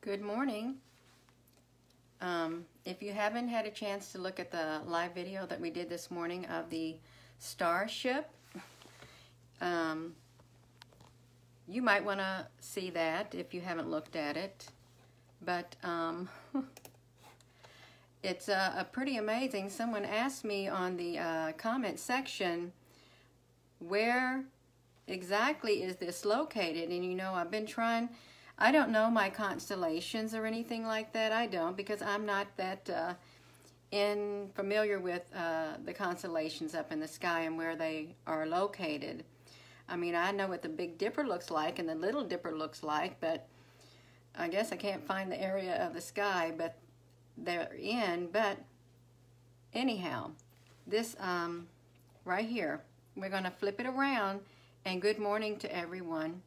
Good morning. If you haven't had a chance to look at the live video that we did this morning of the Starship, you might want to see that if you haven't looked at it. But it's pretty amazing. Someone asked me on the comment section, where exactly is this located? And you know, I've been trying. I don't know my constellations or anything like that. I don't, because I'm not that familiar with the constellations up in the sky and where they are located. I mean, I know what the Big Dipper looks like and the Little Dipper looks like, but I guess I can't find the area of the sky but they're in. But anyhow, this right here, we're going to flip it around, and good morning to everyone.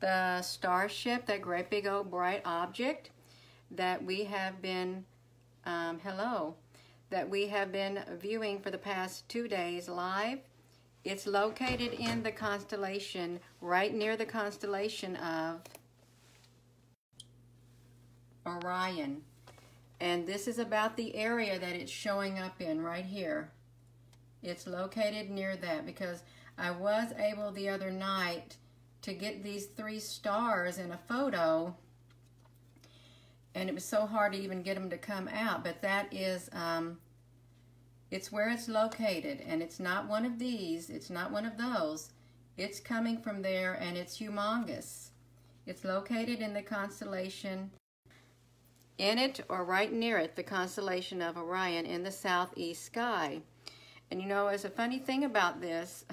The Starship, that great big old bright object that we have been, that we have been viewing for the past 2 days live. It's located in the constellation, right near the constellation of Orion. And this is about the area that it's showing up in right here. It's located near that, because I was able the other night to get these 3 stars in a photo, and it was so hard to even get them to come out. But that is, it's where it's located, and it's not one of these, it's not one of those. It's coming from there, and it's humongous. It's located in the constellation, in it or right near it, the constellation of Orion in the southeast sky. And you know, as a funny thing about this,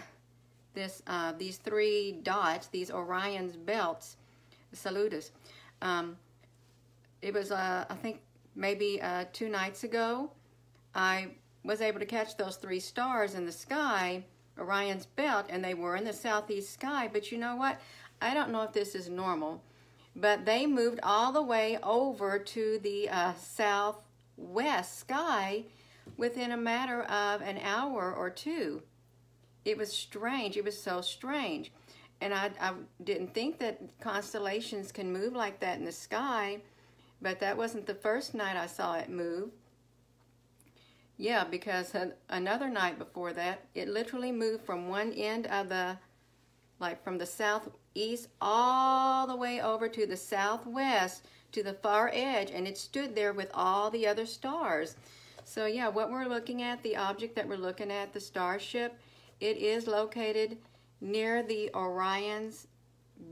these 3 dots, these Orion's belts, saludos. It was, I think, maybe 2 nights ago, I was able to catch those 3 stars in the sky, Orion's belt, and they were in the southeast sky. But you know what? I don't know if this is normal, but they moved all the way over to the southwest sky within a matter of an hour or 2. It was strange. It was so strange. And I didn't think that constellations can move like that in the sky, but that wasn't the first night I saw it move. Yeah, because another night before that, it literally moved from one end of the, like from the southeast all the way over to the southwest, to the far edge, and it stood there with all the other stars. So yeah, what we're looking at, the object that we're looking at, the Starship, it is located near the Orion's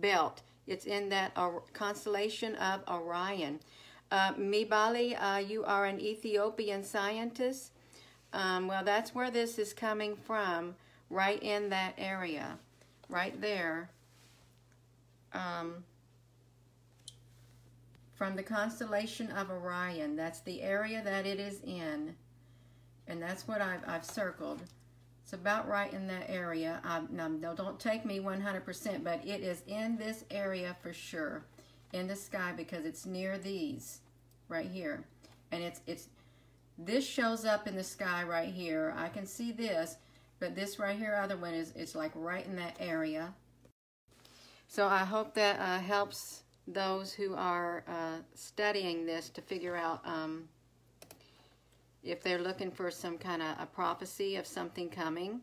belt. It's in that constellation of Orion. Mibali, you are an Ethiopian scientist. Well, that's where this is coming from, right in that area, right there. From the constellation of Orion, that's the area that it is in. And that's what I've circled. It's about right in that area. Now, don't take me 100%, but it is in this area for sure, in the sky, because it's near these right here. And this shows up in the sky right here. I can see this, but this right here, other one, it's like right in that area. So I hope that helps those who are studying this to figure out if they're looking for some kind of a prophecy of something coming.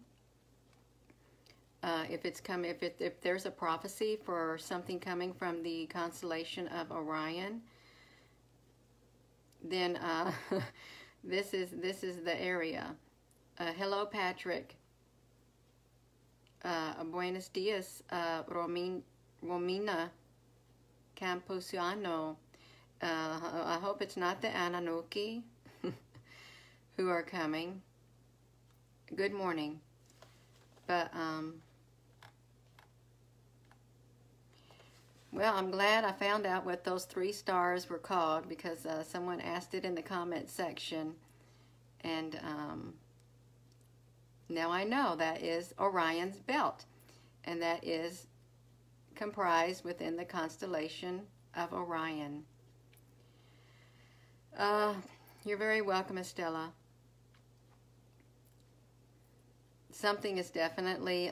If there's a prophecy for something coming from the constellation of Orion, then this is the area. Hello, Patrick. Buenos dias, Romina Camposiano. I hope it's not the Anunnaki who are coming. Good morning. But well, I'm glad I found out what those 3 stars were called, because someone asked it in the comment section, and now I know that is Orion's belt, and that is comprised within the constellation of Orion. You're very welcome, Estella. Something is definitely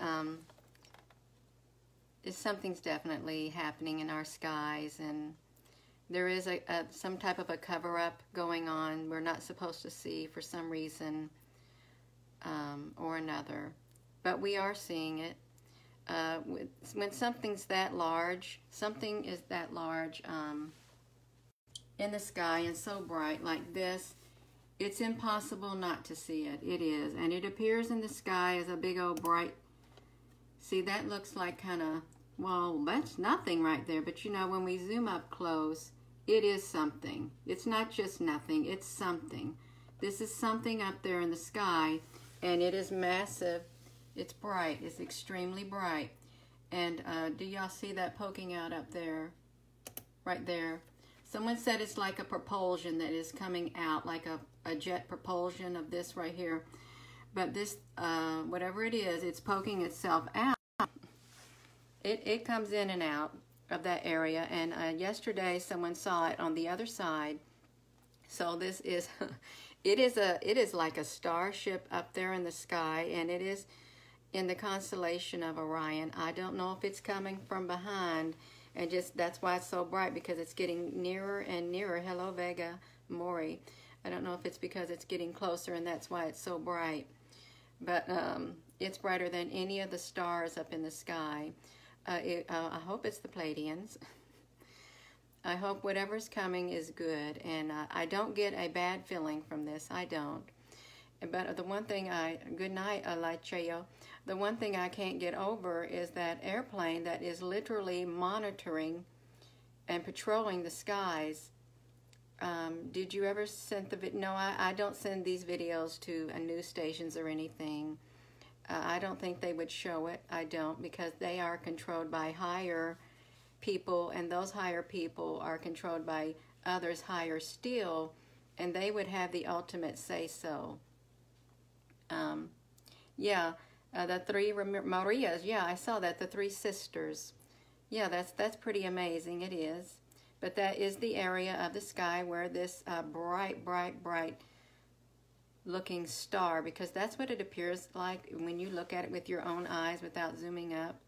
something's definitely happening in our skies, and there is some type of a cover-up going on we're not supposed to see for some reason or another. But we are seeing it. When something's that large, something is that large in the sky and so bright like this, it's impossible not to see it. It is. And it appears in the sky as a big old bright, see, that looks like kind of, well, that's nothing right there. But you know, when we zoom up close, it is something. It's not just nothing, it's something. This is something up there in the sky, and it is massive. It's bright. It's extremely bright. And do y'all see that poking out up there? Right there. Someone said it's like a propulsion that is coming out, like a jet propulsion of this right here. But this, whatever it is, it's poking itself out. It comes in and out of that area. And yesterday someone saw it on the other side. So this is, it is like a starship up there in the sky, and it is in the constellation of Orion. I don't know if it's coming from behind, and just that's why it's so bright, because it's getting nearer and nearer. Hello, Vega Mori. I don't know if it's because it's getting closer and that's why it's so bright, but it's brighter than any of the stars up in the sky. I hope it's the Pleiadians. I hope whatever's coming is good, and I don't get a bad feeling from this. I don't. But the one thing good night, Alacheo. The one thing I can't get over is that airplane that is literally monitoring and patrolling the skies. Did you ever send the video? No, I don't send these videos to news stations or anything. I don't think they would show it. I don't, because they are controlled by higher people, and those higher people are controlled by others higher still, and they would have the ultimate say-so. Yeah, the three Marias, yeah, I saw that, the three sisters. Yeah, that's pretty amazing, it is. But that is the area of the sky where this bright, bright, bright looking star, because that's what it appears like when you look at it with your own eyes without zooming up.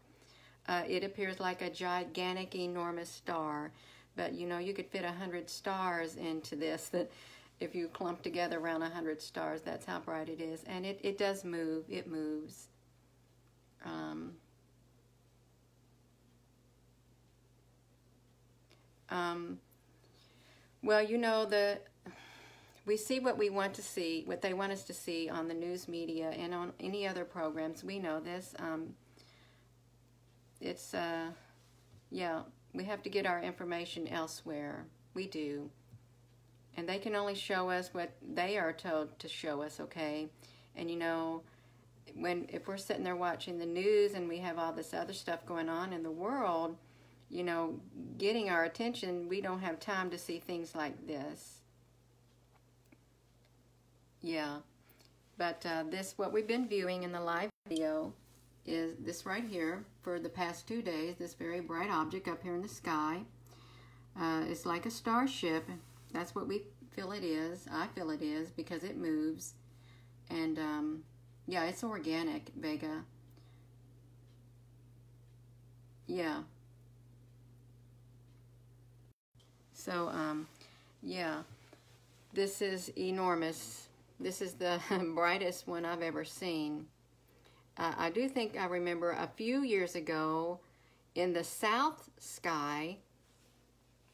It appears like a gigantic, enormous star. But, you know, you could fit 100 stars into this. That if you clump together around 100 stars, that's how bright it is. And it does move. It moves. Well, you know, we see what we want to see, what they want us to see on the news media and on any other programs. We know this. Yeah, we have to get our information elsewhere. We do. And they can only show us what they are told to show us, okay? And you know, if we're sitting there watching the news and we have all this other stuff going on in the world, you know, getting our attention, we don't have time to see things like this. Yeah. But what we've been viewing in the live video is this right here for the past 2 days, this very bright object up here in the sky. It's like a starship. That's what we feel it is. I feel it is because it moves. And yeah, it's organic, Vega. Yeah. So, yeah, this is enormous. This is the brightest one I've ever seen. I do think I remember a few years ago in the south sky,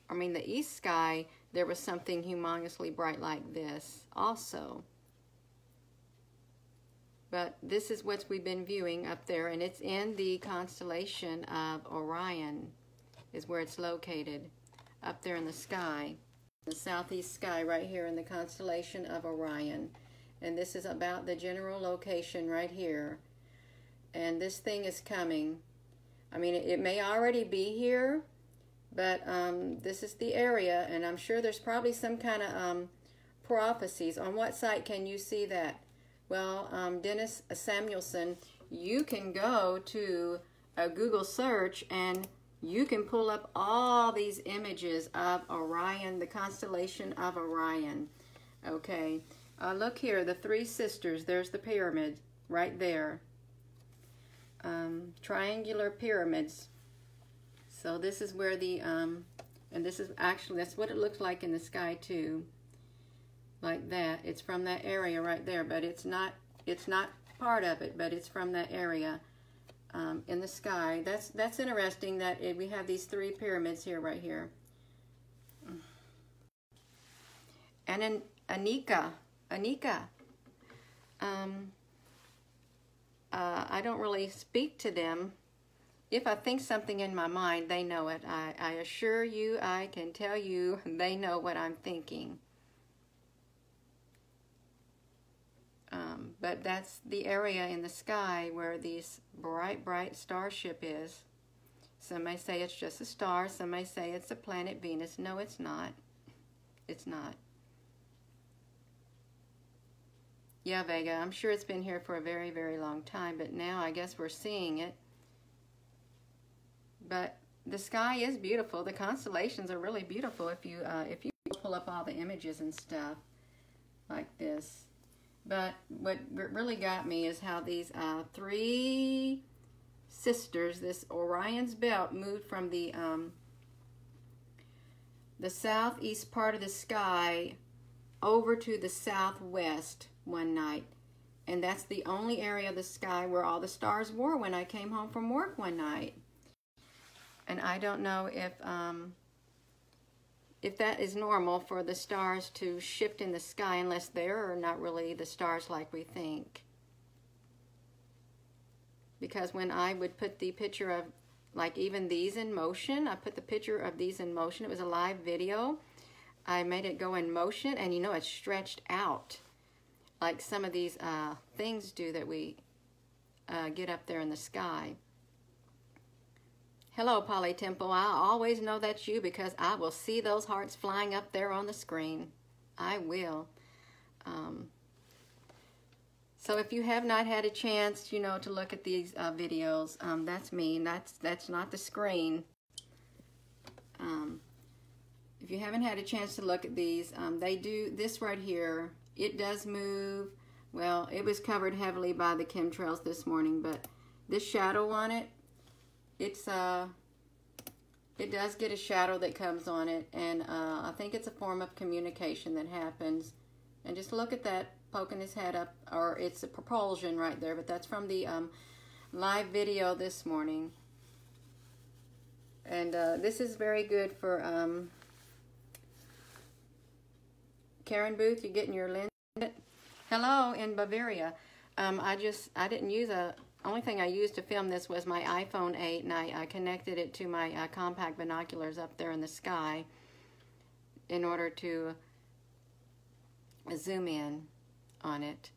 the east sky, there was something humongously bright like this also. But this is what we've been viewing up there, and it's in the constellation of Orion is where it's located, up there in the sky, the southeast sky right here in the constellation of Orion. And this is about the general location right here. And this thing is coming. It may already be here, but this is the area, and I'm sure there's probably some kind of prophecies. On what site can you see that? Well, Dennis Samuelson, you can go to a Google search and you can pull up all these images of Orion, the constellation of Orion. Okay, look here, the three sisters. There's the pyramid right there. Triangular pyramids. So this is where the, and this is actually, that's what it looks like in the sky too. Like that. It's from that area right there, but it's not part of it, but it's from that area in the sky. That's interesting that we have these three pyramids here, right here. And then Anika. I don't really speak to them. If I think something in my mind, they know it. I assure you, I can tell you, they know what I'm thinking. But that's the area in the sky where this bright starship is. Some may say it's just a star. Some may say it's a planet Venus. No, it's not. It's not. Yeah, Vega, I'm sure it's been here for a very, very long time, but now I guess we're seeing it. But the sky is beautiful. The constellations are really beautiful if you pull up all the images and stuff like this. But what really got me is how these three sisters, this Orion's belt, moved from the southeast part of the sky over to the southwest one night. And that's the only area of the sky where all the stars were when I came home from work one night. And I don't know if that is normal for the stars to shift in the sky, unless they're not really the stars like we think. Because when I would put the picture of, like even these in motion, I put the picture of these in motion. It was a live video. I made it go in motion, and you know, it's stretched out like some of these things do that we get up there in the sky. Hello, Polly Temple. I always know that's you because I will see those hearts flying up there on the screen. I will. So if you have not had a chance, you know, to look at these videos, that's me. That's not the screen. If you haven't had a chance to look at these, they do this right here. It does move. Well, it was covered heavily by the chemtrails this morning, but this shadow on it, it does get a shadow that comes on it, and I think it's a form of communication that happens. And just look at that poking his head up, or it's a propulsion right there, but that's from the live video this morning. And this is very good for Karen Booth. You're getting your lens. Hello in Bavaria. I didn't use only thing I used to film this was my iPhone 8, and I connected it to my compact binoculars up there in the sky in order to zoom in on it.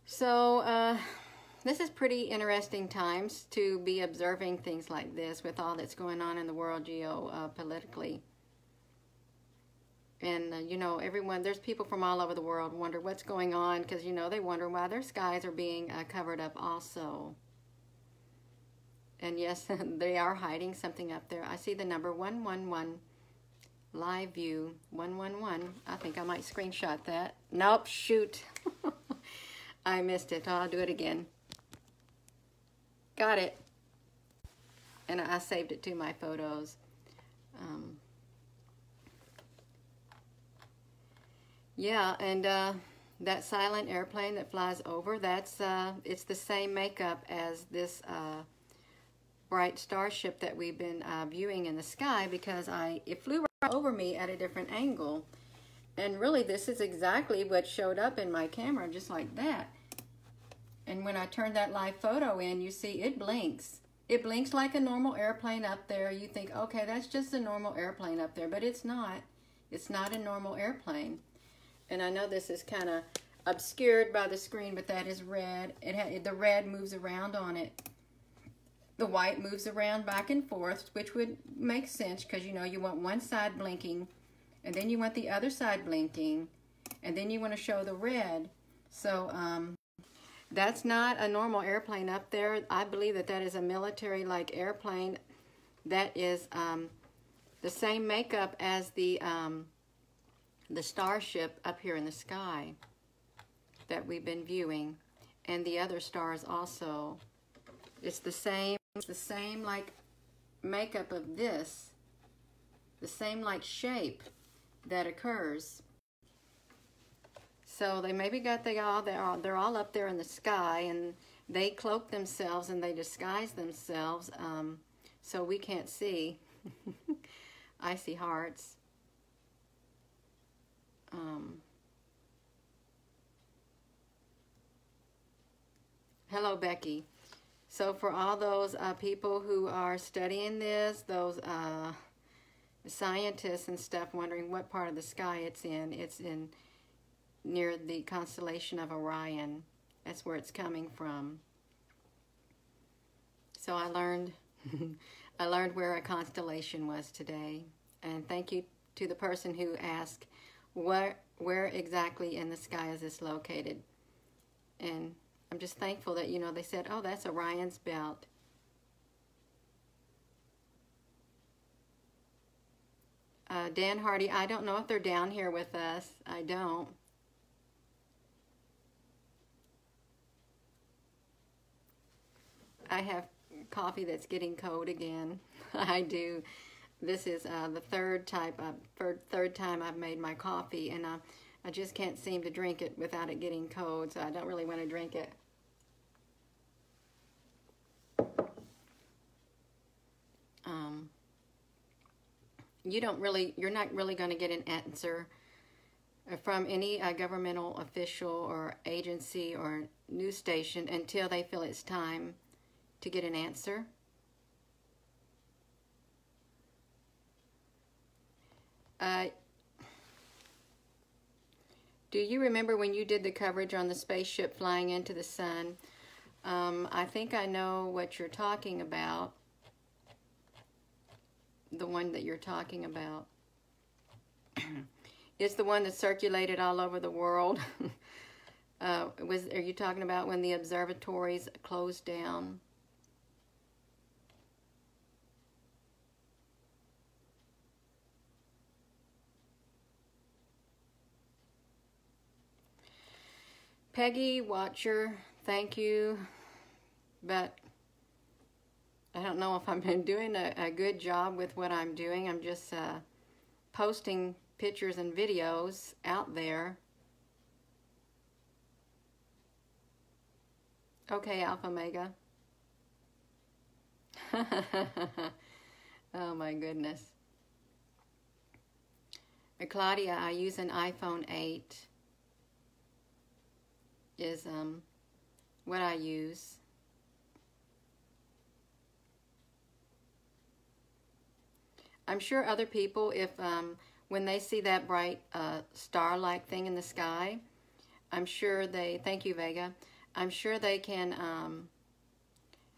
So this is pretty interesting times to be observing things like this with all that's going on in the world geopolitically. And, you know, there's people from all over the world wonder what's going on because, you know, they wonder why their skies are being covered up also. And yes, they are hiding something up there. I see the number 111, live view, 111. I think I might screenshot that. Nope, shoot. I missed it. I'll do it again. Got it. And I saved it to my photos. Yeah, and that silent airplane that flies over, that's it's the same makeup as this bright starship that we've been viewing in the sky, because it flew right over me at a different angle. And really, this is exactly what showed up in my camera, just like that. And when I turn that live photo in, you see it blinks. It blinks like a normal airplane up there. You think, okay, that's just a normal airplane up there, but it's not. It's not a normal airplane. And I know this is kind of obscured by the screen, but that is red. The red moves around on it. The white moves around back and forth, which would make sense because, you know, you want one side blinking, and then you want the other side blinking, and then you want to show the red. So that's not a normal airplane up there. I believe that is a military-like airplane that is the same makeup as the Starship up here in the sky. that we've been viewing, and the other stars also. It's the same like makeup of this, the same like shape that occurs. So they maybe got they're all up there in the sky, and they cloak themselves and they disguise themselves so we can't see. I see hearts. Hello, Becky. So for all those people who are studying this, those scientists and stuff wondering what part of the sky it's in near the constellation of Orion. That's where it's coming from. So I learned I learned where a constellation was today. And thank you to the person who asked where exactly in the sky is this located. And I'm just thankful that, you know, they said, oh, that's Orion's belt. Dan Hardy, I don't know if they're down here with us. I don't. I have coffee that's getting cold again. I do. This is the third time I've made my coffee, and I just can't seem to drink it without it getting cold, so I don't really want to drink it. You're not really going to get an answer from any governmental official or agency or news station until they feel it's time to get an answer. Do you remember when you did the coverage on the spaceship flying into the sun? I think I know what you're talking about. The one that you're talking about. It's the one that circulated all over the world. Are you talking about when the observatories closed down? Peggy Watcher, thank you, but I don't know if I've been doing a good job with what I'm doing. I'm just posting pictures and videos out there. Okay, Alpha Mega. Oh my goodness. Claudia, I use an iPhone 8. Is what I use. I'm sure other people, if when they see that bright star-like thing in the sky, I'm sure they, thank you Vega, I'm sure they can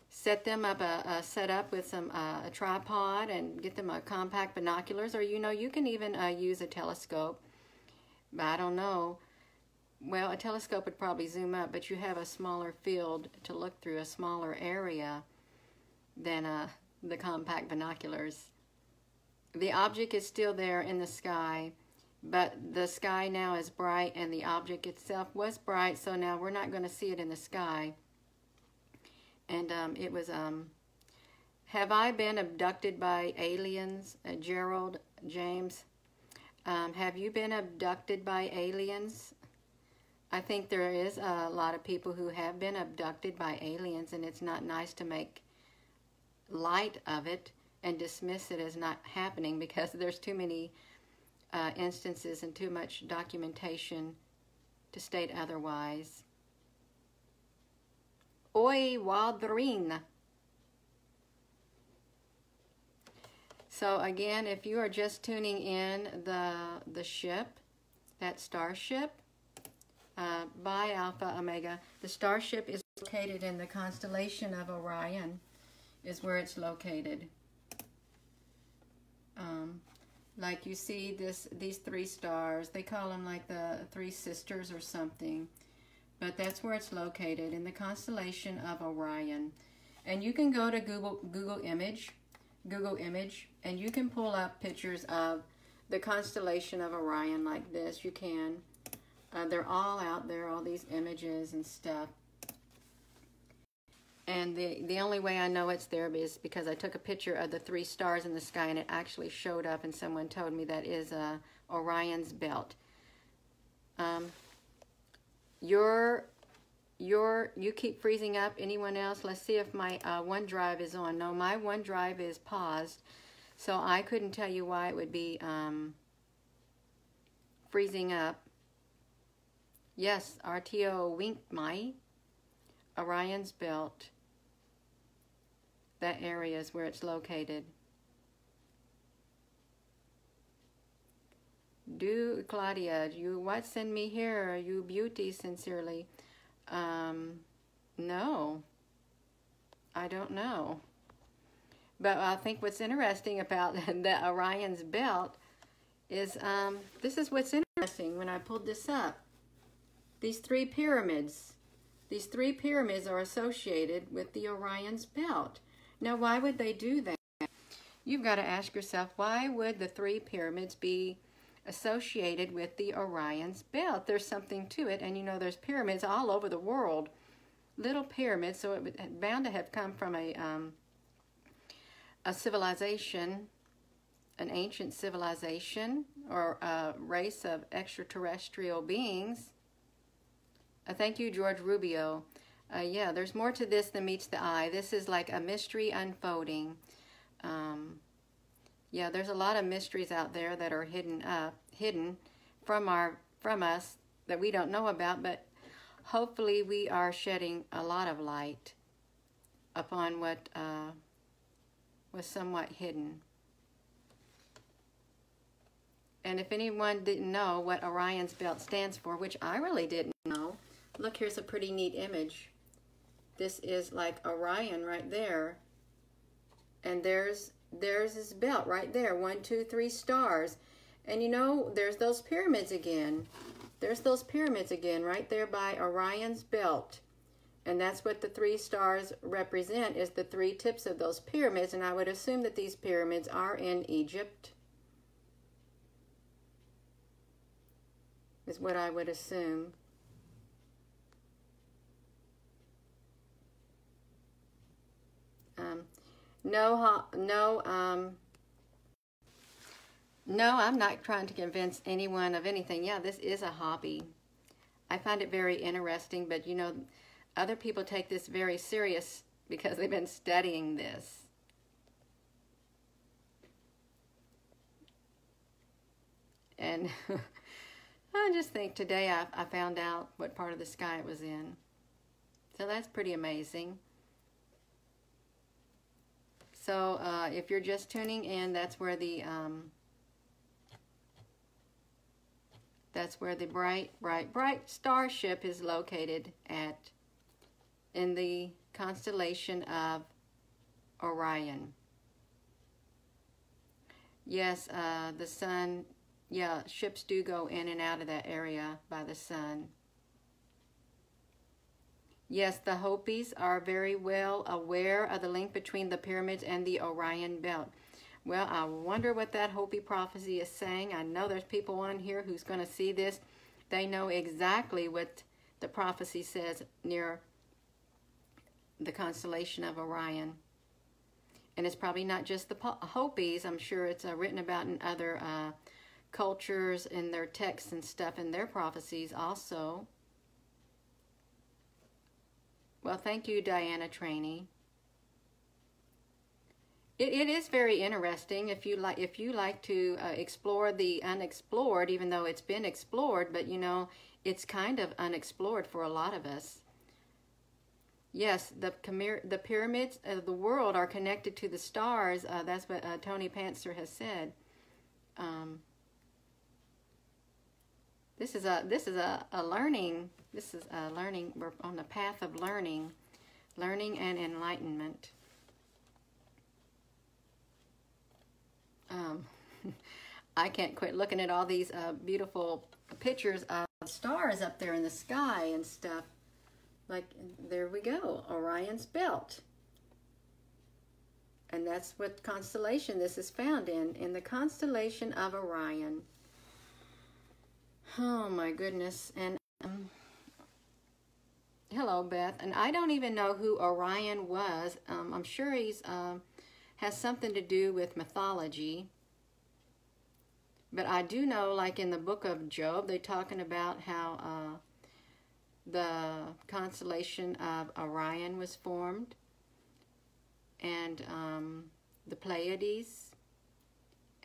set them up set up with some a tripod and get them a compact binoculars, or you know, you can even use a telescope. But I don't know. Well, a telescope would probably zoom up, but you have a smaller field to look through, a smaller area than the compact binoculars. The object is still there in the sky, but the sky now is bright and the object itself was bright, so now we're not going to see it in the sky. And it was, have I been abducted by aliens? Gerald, James, have you been abducted by aliens? I think there is a lot of people who have been abducted by aliens, and it's not nice to make light of it and dismiss it as not happening, because there's too many instances and too much documentation to state otherwise. Oi, Waldrin. So again, if you are just tuning in, the ship, that Starship, by Alpha Omega. The Starship is located in the constellation of Orion, is where it's located. Like you see these three stars, they call them like the three sisters or something, but that's where it's located, in the constellation of Orion. And you can go to Google Image, and you can pull up pictures of the constellation of Orion like this. You can. They're all out there, all these images and stuff. And the only way I know it's there is because I took a picture of the 3 stars in the sky, and it actually showed up, and someone told me that is Orion's belt. You keep freezing up. Anyone else? Let's see if my OneDrive is on. No, my OneDrive is paused, so I couldn't tell you why it would be freezing up. Yes, RTO winked my Orion's belt. That area is where it's located. Do Claudia, you what send me here? You beauty, sincerely. No, I don't know. But I think what's interesting about the Orion's belt is this is what's interesting when I pulled this up. These 3 pyramids. These 3 pyramids are associated with the Orion's belt. Now, why would they do that? You've got to ask yourself, why would the 3 pyramids be associated with the Orion's belt? There's something to it, and you know there's pyramids all over the world. Little pyramids, so it was bound to have come from a civilization, an ancient civilization, or a race of extraterrestrial beings. Thank you, George Rubio. Yeah, there's more to this than meets the eye. This is like a mystery unfolding. Yeah, there's a lot of mysteries out there that are hidden from us that we don't know about, but hopefully we are shedding a lot of light upon what was somewhat hidden. And if anyone didn't know what Orion's belt stands for, which I really didn't know, look, here's a pretty neat image. This is like Orion right there. And there's his belt right there. 1, 2, 3 stars. And you know, there's those pyramids again. There's those pyramids again right there by Orion's belt. And that's what the 3 stars represent, is the 3 tips of those pyramids. And I would assume that these pyramids are in Egypt. Is what I would assume. No, I'm not trying to convince anyone of anything. Yeah, this is a hobby. I find it very interesting, but you know, other people take this very serious because they've been studying this. And I just think today I found out what part of the sky it was in. So that's pretty amazing. So if you're just tuning in, that's where the bright starship is located in the constellation of Orion. Yes, the sun. Yeah, ships do go in and out of that area by the sun. Yes, the Hopis are very well aware of the link between the pyramids and the Orion belt. Well, I wonder what that Hopi prophecy is saying. I know there's people on here who's going to see this. They know exactly what the prophecy says near the constellation of Orion. And it's probably not just the Hopis. I'm sure it's written about in other cultures, in their texts and stuff, in their prophecies also. Well, thank you, Diana Trainee. It is very interesting if you like to explore the unexplored, even though it's been explored, but you know, it's kind of unexplored for a lot of us. Yes, the pyramids of the world are connected to the stars. That's what Tony Pantzer has said. This is a learning. This is a learning. We're on the path of learning and enlightenment. I can't quit looking at all these beautiful pictures of stars up there in the sky and stuff. Like, there we go, Orion's belt. And that's what constellation this is found in the constellation of Orion. Oh my goodness. And hello, Beth. And I don't even know who Orion was. I'm sure he's has something to do with mythology. But I do know, like in the book of Job, they're talking about how the constellation of Orion was formed, and the Pleiades.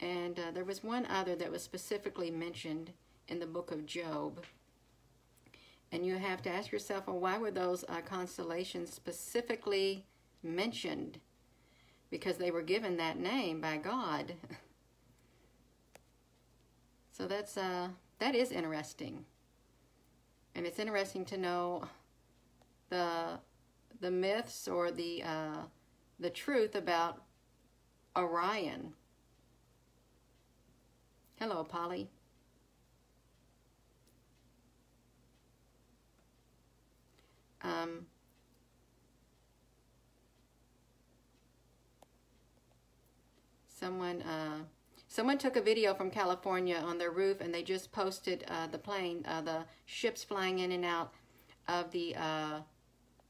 And there was one other that was specifically mentioned in the book of Job. And you have to ask yourself, well, why were those constellations specifically mentioned? Because they were given that name by God. So that is interesting. And it's interesting to know the myths or the truth about Orion. Hello, Polly. Someone took a video from California on their roof, and they just posted the ships flying in and out of the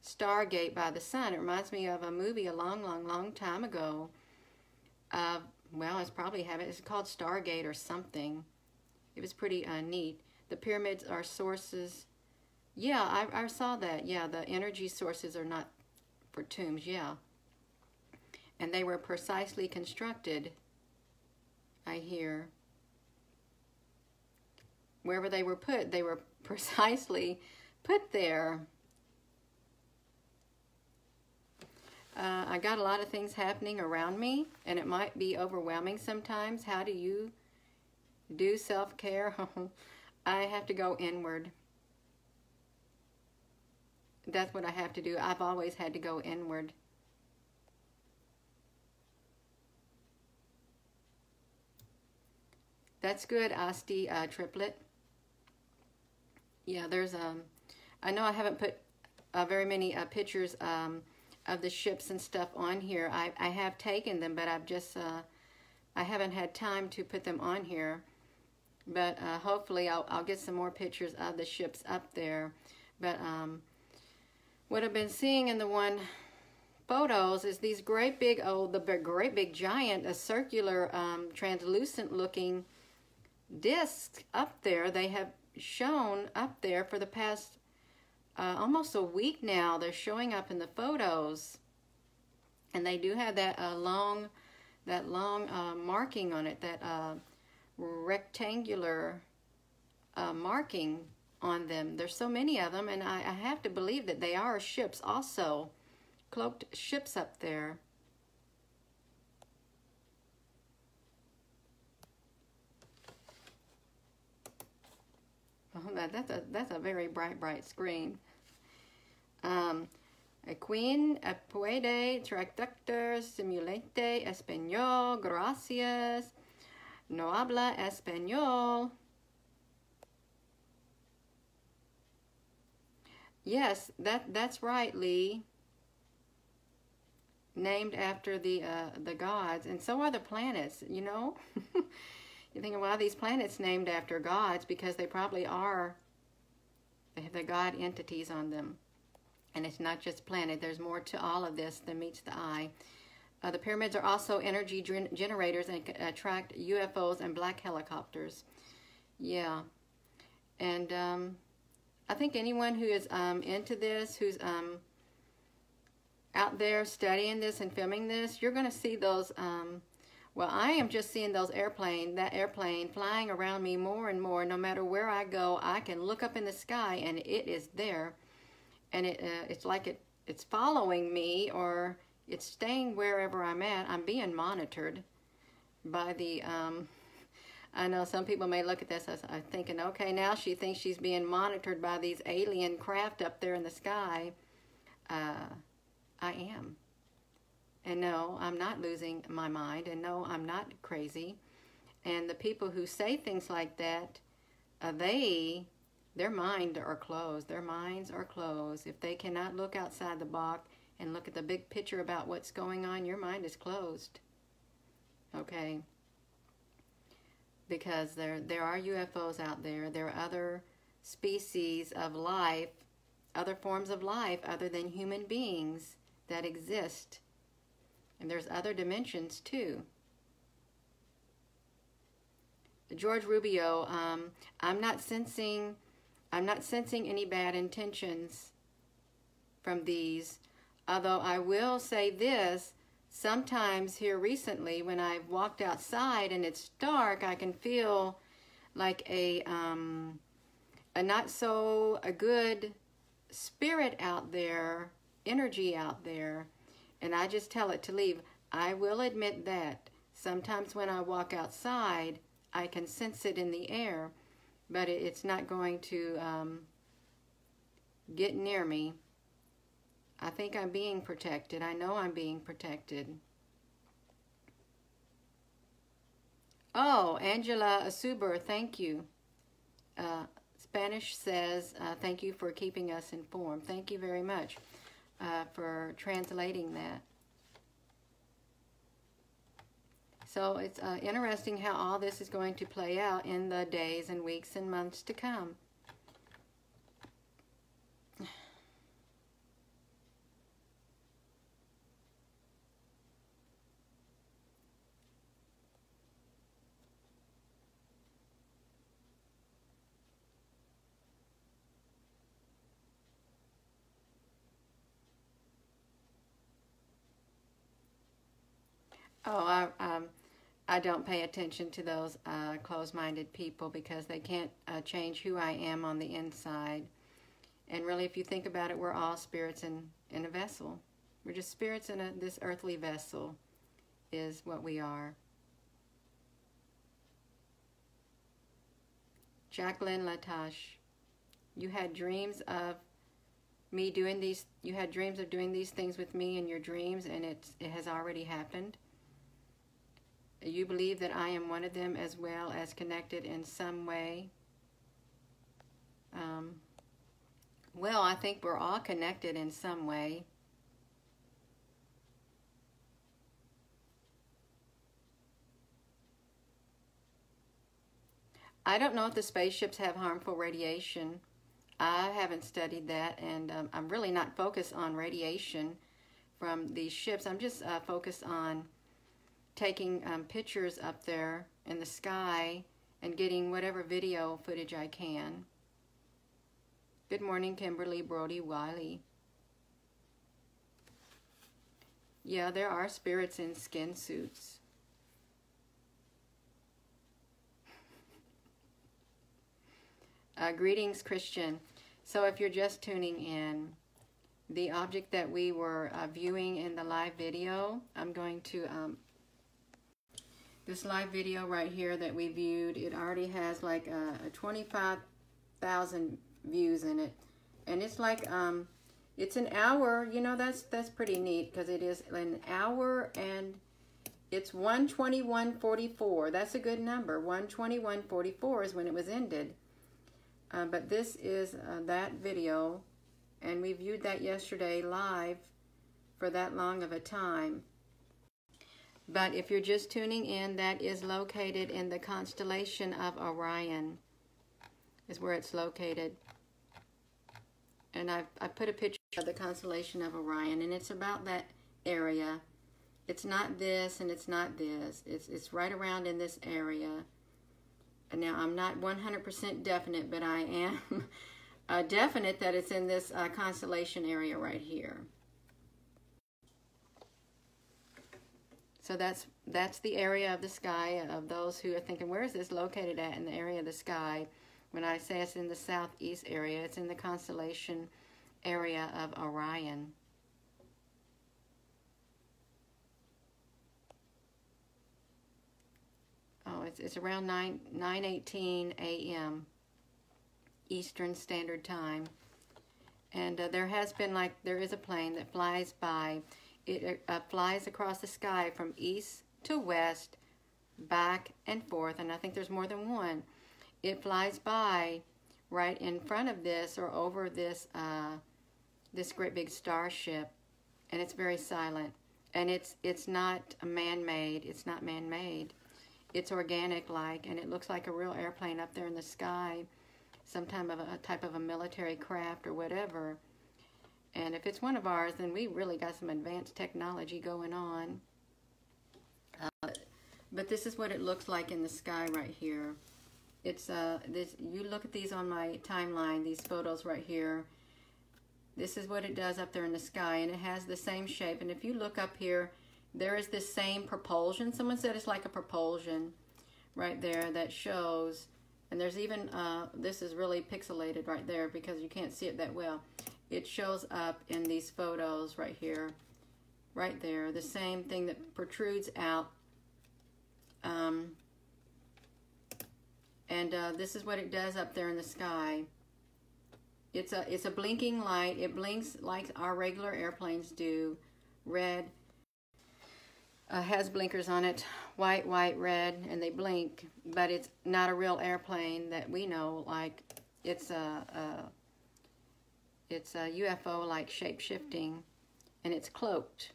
Stargate by the sun. It reminds me of a movie a long time ago. Well, it's called Stargate or something. It was pretty neat. The pyramids are sources. Yeah, I saw that. Yeah, the energy sources are not for tombs. Yeah. And they were precisely constructed, I hear. Wherever they were put, they were precisely put there. I got a lot of things happening around me, and it might be overwhelming sometimes. How do you do self-care? I have to go inward. That's what I have to do. I've always had to go inward. That's good, Asti Triplet. Yeah, there's I know I haven't put very many pictures of the ships and stuff on here. I have taken them, but I've just I haven't had time to put them on here. But hopefully I'll get some more pictures of the ships up there. But what I've been seeing in the one photos is these great big great big giant circular translucent looking discs up there. They have shown up there for the past almost a week now. They're showing up in the photos, and they do have that long marking on it, that rectangular marking on them. There's so many of them, and I have to believe that they are ships also, cloaked ships up there. Oh, that's a very bright screen. Queen puede traductor simulate español, gracias. No habla español. Yes, that's right, Lee. Named after the gods, and so are the planets, you know. You think, well, these planets named after gods because they probably are. They have the god entities on them. And it's not just planet. There's more to all of this than meets the eye. The pyramids are also energy generators and attract UFOs and black helicopters. Yeah. And I think anyone who is into this, who's out there studying this and filming this, you're going to see those... well, I am just seeing that airplane flying around me more and more. No matter where I go, I can look up in the sky and it is there. And it's like it's following me, or it's staying wherever I'm at. I'm being monitored by the, I know some people may look at this as thinking, okay, now she thinks she's being monitored by these alien craft up there in the sky. I am. And no, I'm not losing my mind. And no, I'm not crazy. And the people who say things like that, their minds are closed. Their minds are closed. If they cannot look outside the box and look at the big picture about what's going on, your mind is closed. Okay. because there are UFOs out there. There are other species of life, other forms of life other than human beings that exist. And there's other dimensions too. George Rubio, I'm not sensing any bad intentions from these. Although I will say this, sometimes here recently when I've walked outside and it's dark, I can feel like a not so a good spirit out there, energy out there, and I just tell it to leave. I will admit that sometimes when I walk outside, I can sense it in the air, but it's not going to get near me. I think I'm being protected. I know I'm being protected. Oh, Angela Asuber, thank you. Spanish says, thank you for keeping us informed. Thank you very much for translating that. So it's interesting how all this is going to play out in the days and weeks and months to come. Oh, I don't pay attention to those closed-minded people because they can't change who I am on the inside. And really, if you think about it, we're all spirits in a vessel. We're just spirits in this earthly vessel is what we are. Jacqueline Latache, you had dreams of me doing these, you had dreams of doing these things with me in your dreams, and it has already happened. You believe that I am one of them as well as connected in some way. Well, I think we're all connected in some way. I don't know if the spaceships have harmful radiation. I haven't studied that, and I'm really not focused on radiation from these ships. I'm just focused on taking pictures up there in the sky and getting whatever video footage I can. Good morning, Kimberly Brody Wiley. Yeah, there are spirits in skin suits. Greetings, Christian. So if you're just tuning in, the object that we were viewing in the live video, I'm going to this live video right here that we viewed, it already has like 25,000 views in it, and it's like it's an hour. You know, that's pretty neat because it is an hour and it's 1:21:44. That's a good number. 1:21:44 is when it was ended. But this is that video, and we viewed that yesterday live for that long of a time. But if you're just tuning in, that is located in the constellation of Orion, is where it's located. And I've put a picture of the constellation of Orion, and it's about that area. It's not this, and it's not this. It's right around in this area. And now, I'm not 100% definite, but I am definite that it's in this constellation area right here. So that's the area of the sky of those who are thinking, where is this located at in the area of the sky? When I say it's in the southeast area, it's in the constellation area of Orion. Oh, it's around 9:18 a.m. Eastern Standard Time. And there is a plane that flies by. It flies across the sky from east to west, back and forth, and I think there's more than one. It flies by right in front of this or over this this great big starship, and it's very silent. And it's not man-made. It's not man-made. it's organic like, and it looks like a real airplane up there in the sky, some type of a military craft or whatever. And if it's one of ours, then we really got some advanced technology going on. But this is what it looks like in the sky right here. It's this. You look at these on my timeline, these photos right here. This is what it does up there in the sky, and it has the same shape. And if you look up here, there is this same propulsion. Someone said it's like a propulsion right there that shows. And there's even, this is really pixelated right there because you can't see it that well. It shows up in these photos right here, right there. The same thing that protrudes out. This is what it does up there in the sky. It's a blinking light. It blinks like our regular airplanes do. Red. Has blinkers on it. White, red, and they blink. But it's not a real airplane that we know. Like it's a UFO like shape shifting, and it's cloaked.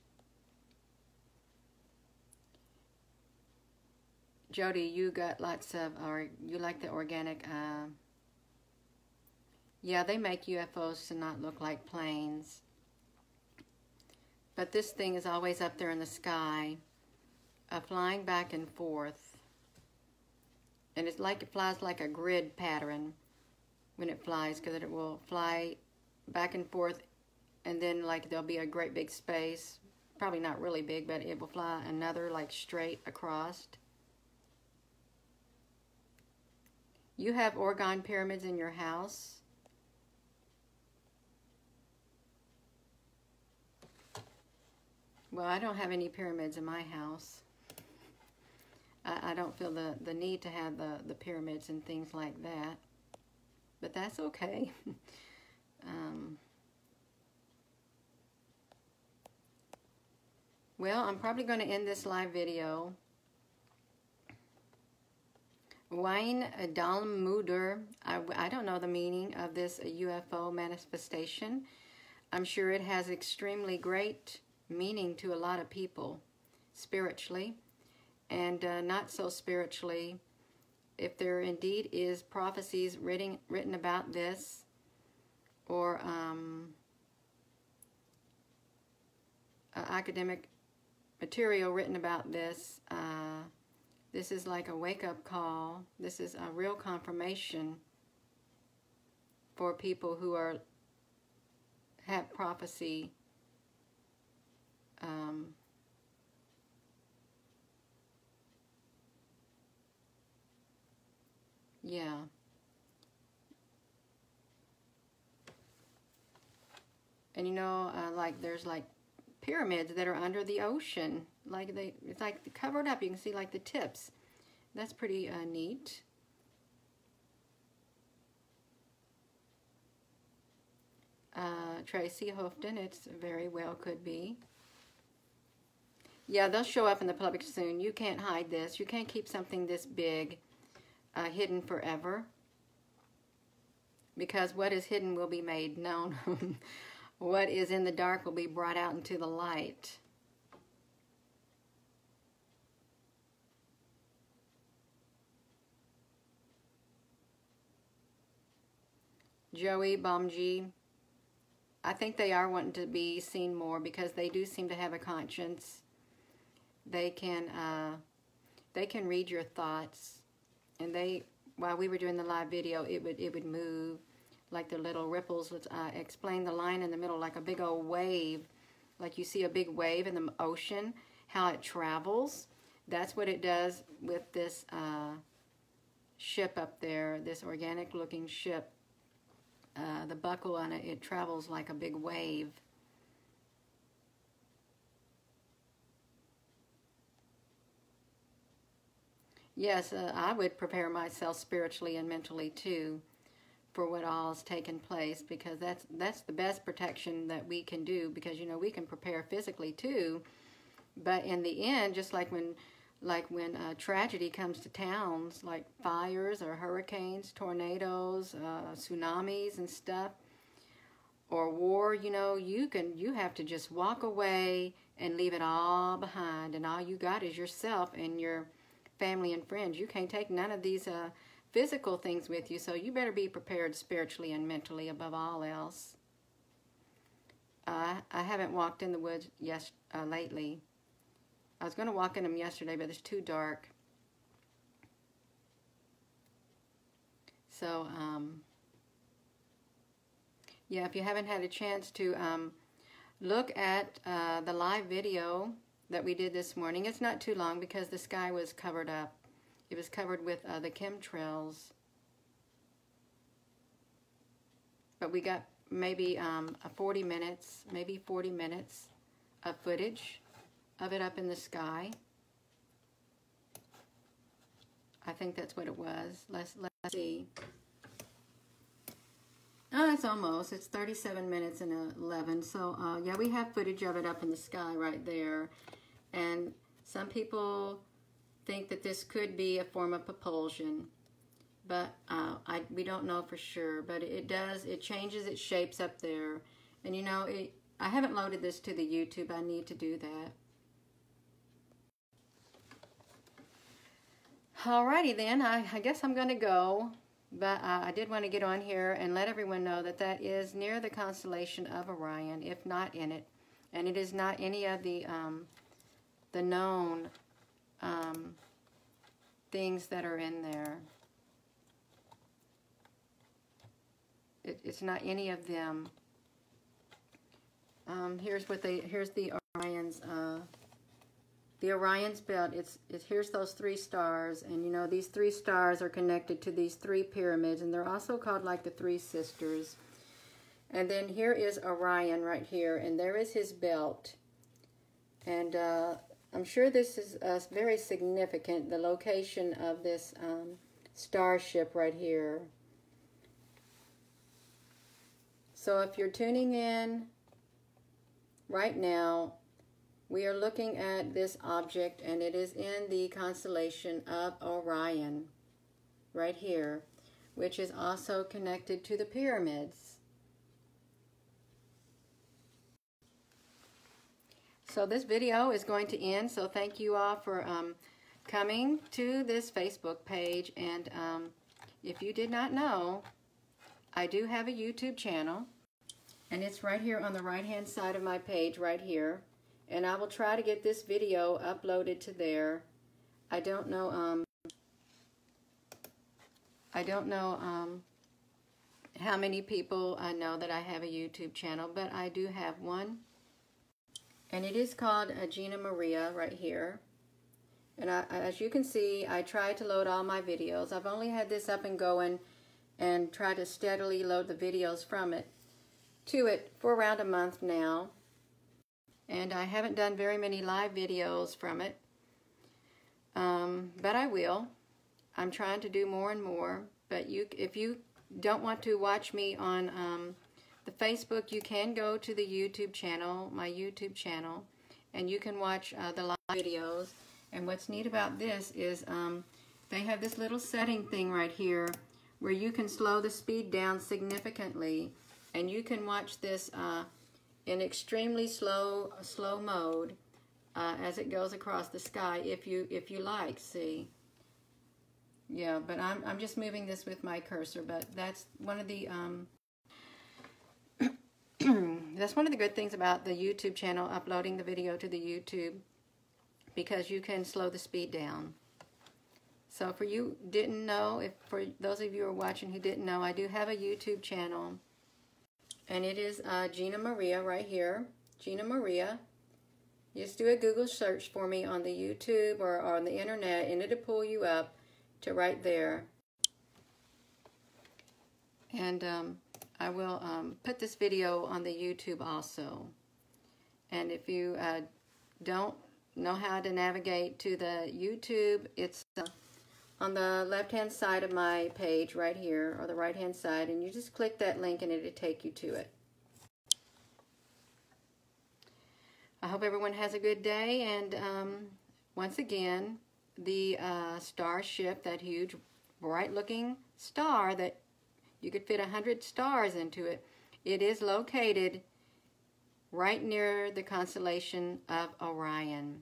Jody, you got lots of, or you like the organic, yeah, they make UFOs to not look like planes. But this thing is always up there in the sky, flying back and forth. And it's like it flies like a grid pattern when it flies, because it will fly back and forth, and then like there'll be a great big space, probably not really big, but it will fly another like straight across. You have Orgone pyramids in your house? Well, I don't have any pyramids in my house. I don't feel the need to have the pyramids and things like that. But that's okay. Well, I'm probably going to end this live video. Wayne Dalmuder, I don't know the meaning of this UFO manifestation. I'm sure it has extremely great meaning to a lot of people, spiritually, and not so spiritually. If there indeed is prophecies written about this, or academic material written about this, this is like a wake-up call. This is a real confirmation for people who have prophecy. Yeah. And you know, like there's like pyramids that are under the ocean. Like it's like covered up. You can see like the tips. That's pretty neat. Tracy Houghton, it's very well could be. Yeah, they'll show up in the public soon. You can't hide this. You can't keep something this big hidden forever. Because what is hidden will be made known. What is in the dark will be brought out into the light. Joey Bomji, I think they are wanting to be seen more because they do seem to have a conscience. They can read your thoughts, and while we were doing the live video, it would move like the little ripples. Let's explain the line in the middle, like a big old wave, like you see a big wave in the ocean, how it travels. That's what it does with this ship up there, this organic looking ship. The buckle on it, it travels like a big wave. Yes, I would prepare myself spiritually and mentally too for what all has taken place, because that's the best protection that we can do, because you know we can prepare physically too, but in the end, just like when tragedy comes to towns, like fires or hurricanes, tornadoes, tsunamis and stuff, or war, you know, you have to just walk away and leave it all behind, and all you got is yourself and your family and friends. You can't take none of these physical things with you, so you better be prepared spiritually and mentally above all else. I haven't walked in the woods lately. I was going to walk in them yesterday, but it's too dark. So, yeah, if you haven't had a chance to look at the live video that we did this morning, it's not too long because the sky was covered up. It was covered with the chemtrails. But we got maybe 40 minutes of footage of it up in the sky. I think that's what it was. Let's see. Oh, it's almost. It's 37 minutes and 11. So, yeah, we have footage of it up in the sky right there. And some people think that this could be a form of propulsion. But we don't know for sure. But it changes its shapes up there. And, you know, I haven't loaded this to the YouTube. I need to do that. Alrighty then, I guess I'm going to go. But I did want to get on here and let everyone know that that is near the constellation of Orion, if not in it. And it is not any of the known things that are in there. It's not any of them. Here's the Orion's. The Orion's belt, here's those 3 stars, and you know, these 3 stars are connected to these 3 pyramids, and they're also called like the 3 sisters. And then here is Orion right here, and there is his belt. And I'm sure this is very significant, the location of this starship right here. So if you're tuning in right now, we are looking at this object, and it is in the constellation of Orion, right here, which is also connected to the pyramids. So this video is going to end, so thank you all for coming to this Facebook page. And if you did not know, I do have a YouTube channel, and it's right here on the right-hand side of my page, right here. And I will try to get this video uploaded to there. I don't know how many people know that I have a YouTube channel, but I do have one. And it is called Gina Maria right here. And as you can see, I try to load all my videos. I've only had this up and going and try to steadily load the videos from it to it for around a month now. And I haven't done very many live videos from it, but I will. I'm trying to do more and more. But if you don't want to watch me on the Facebook, you can go to the YouTube channel, my YouTube channel, and you can watch the live videos. And what's neat about this is they have this little setting thing right here where you can slow the speed down significantly, and you can watch this in extremely slow mode as it goes across the sky if you like. See, yeah, but I'm just moving this with my cursor. But that's one of the that's one of the good things about the YouTube channel, uploading the video to the YouTube, because you can slow the speed down. So for you didn't know, for those of you who are watching who didn't know, I do have a YouTube channel. And it is Gina Maria right here. Gina Maria. Just do a Google search for me on the YouTube or on the internet, and it'll pull you up to right there. And I will put this video on the YouTube also. And if you don't know how to navigate to the YouTube, it's on the left-hand side of my page right here, or the right-hand side, and you just click that link and it'll take you to it. I hope everyone has a good day, and once again, the Starship, that huge, bright-looking star that you could fit 100 stars into it, it is located right near the constellation of Orion.